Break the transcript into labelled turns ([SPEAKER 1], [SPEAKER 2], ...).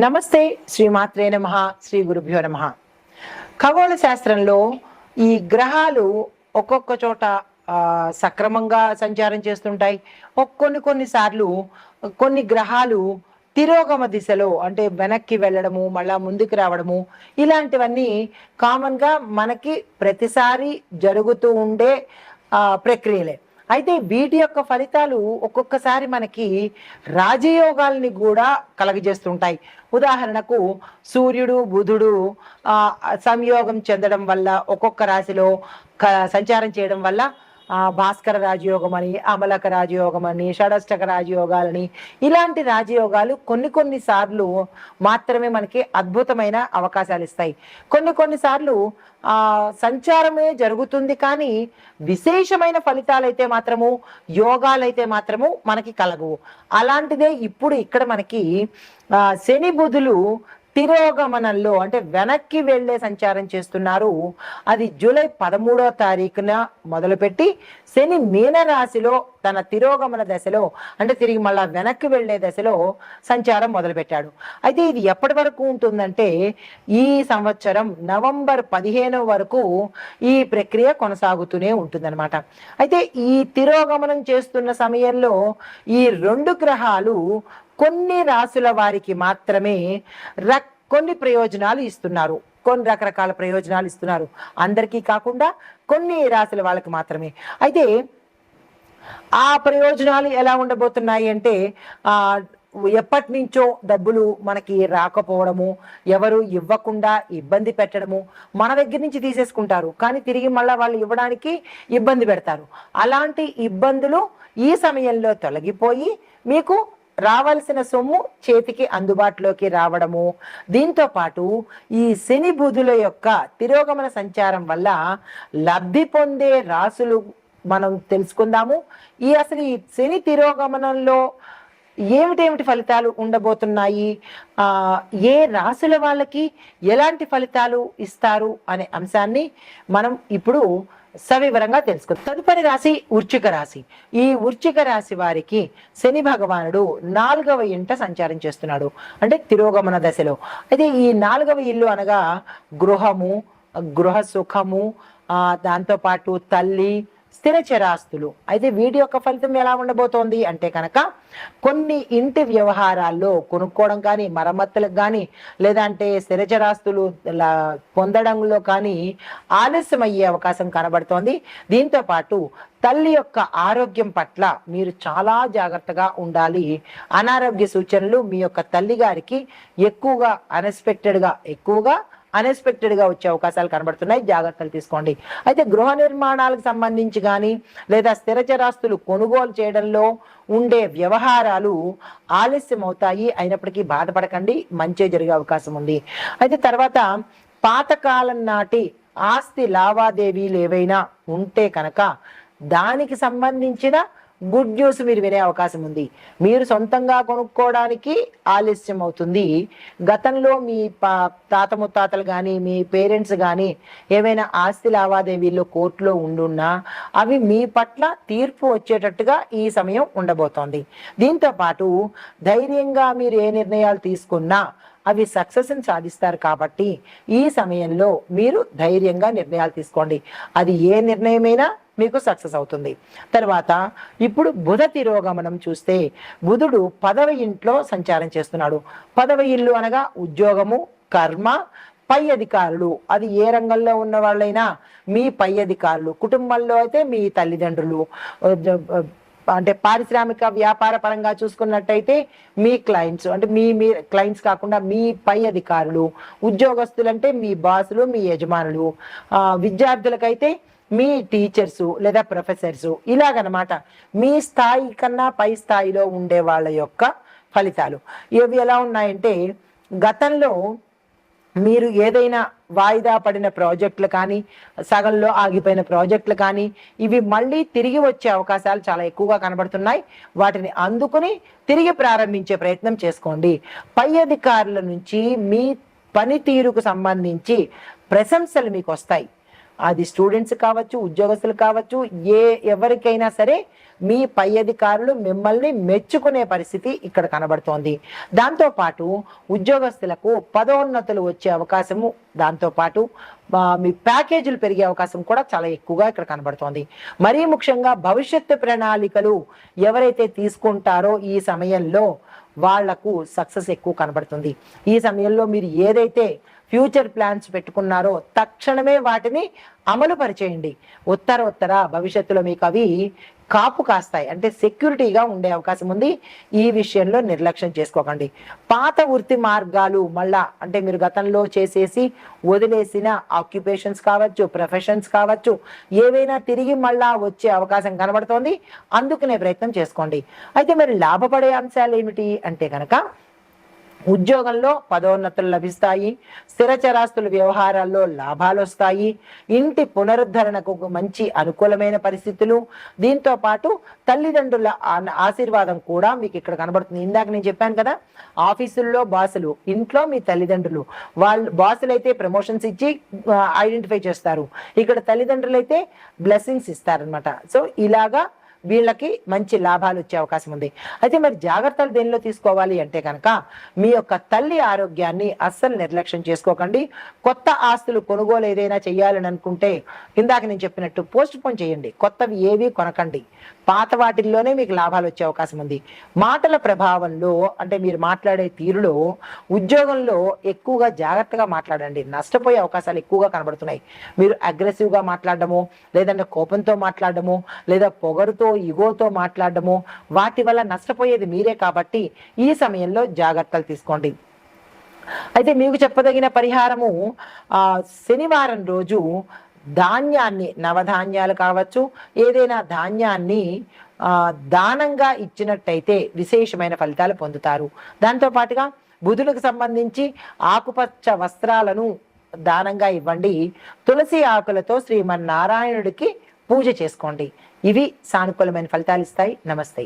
[SPEAKER 1] నమస్తే శ్రీమాత్రే నమః శ్రీ గురుభ్యో నమః. ఖగోళ శాస్త్రంలో ఈ గ్రహాలు ఒక్కొక్క చోట సక్రమంగా సంచారం చేస్తుంటాయి. కొన్నిసార్లు కొన్ని గ్రహాలు తిరోగమ దిశలో అంటే వెనక్కి వెళ్ళడము మళ్ళా ముందుకు రావడము ఇలాంటివన్నీ కామన్గా మనకి ప్రతిసారి జరుగుతూ ఉండే ప్రక్రియలే. అయితే వీటి యొక్క ఫలితాలు ఒక్కొక్కసారి మనకి రాజయోగాల్ని కూడా కలగజేస్తుంటాయి. ఉదాహరణకు సూర్యుడు బుధుడు సంయోగం చెందడం వల్ల ఒక్కొక్క రాశిలో సంచారం చేయడం వల్ల భాస్కర రాజయోగం అని, అమలక రాజయోగం అని, షడష్టక రాజయోగాలని ఇలాంటి రాజయోగాలు కొన్ని సార్లు మాత్రమే మనకి అద్భుతమైన అవకాశాలు ఇస్తాయి. కొన్నిసార్లు సంచారమే జరుగుతుంది కానీ విశేషమైన ఫలితాలైతే మాత్రము యోగాలైతే మాత్రము మనకి కలగవు. అలాంటిదే ఇప్పుడు ఇక్కడ మనకి శని బుధులు తిరోగమనంలో అంటే వెనక్కి వెళ్లే సంచారం చేస్తున్నారు. అది జూలై 13వ తారీఖున మొదలుపెట్టి శని మీన రాశిలో తన తిరోగమన దశలో అంటే తిరిగి మళ్ళా వెనక్కి వెళ్లే దశలో సంచారం మొదలుపెట్టాడు. అయితే ఇది ఎప్పటి వరకు ఉంటుందంటే ఈ సంవత్సరం నవంబర్ 15 వరకు ఈ ప్రక్రియ కొనసాగుతూనే ఉంటుందన్నమాట. అయితే ఈ తిరోగమనం చేస్తున్న సమయంలో ఈ రెండు గ్రహాలు కొన్ని రాసుల వారికి మాత్రమే కొన్ని ప్రయోజనాలు ఇస్తున్నారు, కొన్ని రకరకాల ప్రయోజనాలు ఇస్తున్నారు. అందరికీ కాకుండా కొన్ని రాశుల వాళ్ళకి మాత్రమే. అయితే ఆ ప్రయోజనాలు ఎలా ఉండబోతున్నాయి అంటే ఎప్పటి నుంచో డబ్బులు మనకి రాకపోవడము, ఎవరు ఇవ్వకుండా ఇబ్బంది పెట్టడము, మన దగ్గర నుంచి తీసేసుకుంటారు కానీ తిరిగి మళ్ళీ వాళ్ళు ఇవ్వడానికి ఇబ్బంది పెడతారు. అలాంటి ఇబ్బందులు ఈ సమయంలో తొలగిపోయి మీకు రావాల్సిన సొమ్ము చేతికి అందుబాటులోకి రావడము, దీంతో పాటు ఈ శని బుధుల యొక్క తిరోగమన సంచారం వల్ల లబ్ధి పొందే రాసులు మనం తెలుసుకుందాము. అసలు ఈ శని తిరోగమనంలో ఏమిటి ఫలితాలు ఉండబోతున్నాయి, ఏ రాసుల వాళ్ళకి ఎలాంటి ఫలితాలు ఇస్తారు అనే అంశాన్ని మనం ఇప్పుడు సవివరంగా తెలుసుకుందాం. తదుపరి రాశి వృశ్చిక రాశి. ఈ వృశ్చిక రాశి వారికి శని భగవానుడు 4వ ఇంట సంచారం చేస్తున్నాడు అంటే తిరోగమన దశలో. అయితే ఈ 4వ ఇల్లు అనగా గృహము, గృహ సుఖము, దాంతో పాటు తల్లి, స్థిర చరాస్తులు. అయితే వీటి యొక్క ఫలితం ఎలా ఉండబోతోంది అంటే కనుక కొన్ని ఇంటి వ్యవహారాల్లో కొనుక్కోవడం కానీ, మరమ్మతులకు కానీ, లేదంటే స్థిర చరాస్తులు పొందడంలో కానీ ఆలస్యం అయ్యే అవకాశం కనబడుతోంది. దీంతో పాటు తల్లి యొక్క ఆరోగ్యం పట్ల మీరు చాలా జాగ్రత్తగా ఉండాలి. అనారోగ్య సూచనలు మీ యొక్క తల్లి గారికి ఎక్కువగా అన్ఎక్స్పెక్టెడ్గా వచ్చే అవకాశాలు కనబడుతున్నాయి, జాగ్రత్తలు తీసుకోండి. అయితే గృహ నిర్మాణాలకు సంబంధించి కానీ లేదా స్థిర చరాస్తులు కొనుగోలు చేయడంలో ఉండే వ్యవహారాలు ఆలస్యం అవుతాయి. అయినప్పటికీ బాధపడకండి, మంచి జరిగే అవకాశం ఉంది. అయితే తర్వాత పాతకాలం నాటి ఆస్తి లావాదేవీలు ఏవైనా ఉంటే కనుక దానికి సంబంధించిన గుడ్ న్యూస్ మీరు వినే అవకాశం ఉంది. మీరు సొంతంగా కొనుక్కోవడానికి ఆలస్యం అవుతుంది. గతంలో మీ తాత ముత్తాతలు కానీ మీ పేరెంట్స్ కానీ ఏమైనా ఆస్తి లావాదేవీల్లో కోర్టులో ఉండున్నా అవి మీ పట్ల తీర్పు వచ్చేటట్టుగా ఈ సమయం ఉండబోతోంది. దీంతో పాటు ధైర్యంగా మీరు ఏ నిర్ణయాలు తీసుకున్నా అవి సక్సెస్ని సాధిస్తారు. కాబట్టి ఈ సమయంలో మీరు ధైర్యంగా నిర్ణయాలు తీసుకోండి, అది ఏ నిర్ణయమైనా మీకు సక్సెస్ అవుతుంది. తర్వాత ఇప్పుడు బుధ తిరోగమనం చూస్తే బుధుడు 10వ ఇంట్లో సంచారం చేస్తున్నాడు. 10వ ఇల్లు అనగా ఉద్యోగము, కర్మ, పై అధికారులు. అది ఏ రంగంలో ఉన్న వాళ్ళైనా మీ పై అధికారులు, కుటుంబంలో అయితే మీ తల్లిదండ్రులు, అంటే పారిశ్రామిక వ్యాపార పరంగా చూసుకున్నట్టయితే మీ క్లయింట్స్ అంటే మీ క్లయింట్స్ కాకుండా మీ పై అధికారులు, ఉద్యోగస్తులంటే మీ బాసులు, మీ యజమానులు, విద్యార్థులకైతే మీ టీచర్సు లేదా ప్రొఫెసర్సు, ఇలాగనమాట మీ స్థాయి కన్నా పై స్థాయిలో ఉండే వాళ్ళ యొక్క ఫలితాలు ఇవి ఎలా ఉన్నాయంటే గతంలో మీరు ఏదైనా వాయిదా పడిన ప్రాజెక్టులు కానీ, సగంలో ఆగిపోయిన ప్రాజెక్టులు కానీ ఇవి మళ్ళీ తిరిగి వచ్చే అవకాశాలు చాలా ఎక్కువగా కనబడుతున్నాయి. వాటిని అందుకుని తిరిగి ప్రారంభించే ప్రయత్నం చేసుకోండి. పై అధికారుల నుంచి మీ పనితీరుకు సంబంధించి ప్రశంసలు మీకు వస్తాయి. అది స్టూడెంట్స్ కావచ్చు, ఉద్యోగస్తులు కావచ్చు, ఎవరికైనా సరే మీ పై అధికారులు మిమ్మల్ని మెచ్చుకునే పరిస్థితి ఇక్కడ కనబడుతోంది. దాంతోపాటు ఉద్యోగస్తులకు పదోన్నతులు వచ్చే అవకాశము, దాంతోపాటు మీ ప్యాకేజీలు పెరిగే అవకాశం కూడా చాలా ఎక్కువగా ఇక్కడ కనబడుతోంది. మరీ ముఖ్యంగా భవిష్యత్తు ప్రణాళికలు ఎవరైతే తీసుకుంటారో ఈ సమయంలో వాళ్లకు సక్సెస్ ఎక్కువ కనబడుతుంది. ఈ సమయంలో మీరు ఏదైతే ఫ్యూచర్ ప్లాన్స్ పెట్టుకున్నారో తక్షణమే వాటిని అమలు పరిచేయండి. ఉత్తర భవిష్యత్తులో మీకు అవి కాపు కాస్తాయి, అంటే సెక్యూరిటీగా ఉండే అవకాశం ఉంది. ఈ విషయంలో నిర్లక్ష్యం చేసుకోకండి. పాత వృత్తి మార్గాలు మళ్ళా, అంటే మీరు గతంలో చేసేసి వదిలేసిన ఆక్యుపేషన్స్ కావచ్చు, ప్రొఫెషన్స్ కావచ్చు, ఏవైనా తిరిగి మళ్ళా వచ్చే అవకాశం కనబడుతోంది. అందుకునే ప్రయత్నం చేసుకోండి. అయితే మరి లాభపడే అంశాలు ఏమిటి అంటే కనుక, ఉద్యోగంలో పదోన్నతులు లభిస్తాయి, స్థిరచరాస్తుల వ్యవహారాల్లో లాభాలు వస్తాయి, ఇంటి పునరుద్ధరణకు మంచి అనుకూలమైన పరిస్థితులు, దీంతో పాటు తల్లిదండ్రుల ఆశీర్వాదం కూడా మీకు ఇక్కడ కనబడుతుంది. ఇందాక నేను చెప్పాను కదా, ఆఫీసుల్లో బాసులు, ఇంట్లో మీ తల్లిదండ్రులు. బాసులు అయితే ప్రమోషన్స్ ఇచ్చి ఐడెంటిఫై చేస్తారు, ఇక్కడ తల్లిదండ్రులు అయితే బ్లెస్సింగ్స్ ఇస్తారనమాట. సో ఇలాగా వీళ్ళకి మంచి లాభాలు వచ్చే అవకాశం ఉంది. అయితే మరి జాగ్రత్తలు దేనిలో తీసుకోవాలి అంటే కనుక, మీ యొక్క తల్లి ఆరోగ్యాన్ని అస్సలు నిర్లక్ష్యం చేసుకోకండి. కొత్త ఆస్తులు కొనుగోలు ఏదైనా చేయాలని అనుకుంటే ఇందాక నేను చెప్పినట్టు పోస్ట్ పోన్ చేయండి, కొత్తవి ఏవి కొనకండి. పాత వాటిల్లోనే మీకు లాభాలు వచ్చే అవకాశం ఉంది. మాటల ప్రభావంలో, అంటే మీరు మాట్లాడే తీరులో, ఉద్యోగంలో ఎక్కువగా జాగ్రత్తగా మాట్లాడండి, నష్టపోయే అవకాశాలు ఎక్కువగా కనబడుతున్నాయి. మీరు అగ్రెసివ్గా మాట్లాడడము, లేదంటే కోపంతో మాట్లాడడము, లేదా పొగరుతో ఇగోతో మాట్లాడడము, వాటి వల్ల నష్టపోయేది మీరే. కాబట్టి ఈ సమయంలో జాగ్రత్తలు తీసుకోండి. అయితే మీకు చెప్పదగిన పరిహారము, శనివారం రోజు ధాన్యాన్ని, నవధాన్యాలు కావచ్చు, ఏదైనా ధాన్యాన్ని దానంగా ఇచ్చినట్టయితే విశేషమైన ఫలితాలు పొందుతారు. దాంతో పాటుగా బుధులకు సంబంధించి ఆకుపచ్చ వస్త్రాలను దానంగా ఇవ్వండి. తులసి ఆకులతో శ్రీమన్నారాయణుడికి పూజ చేసుకోండి. ఇవి సానుకూలమైన ఫలితాలు ఇస్తాయి. నమస్తే.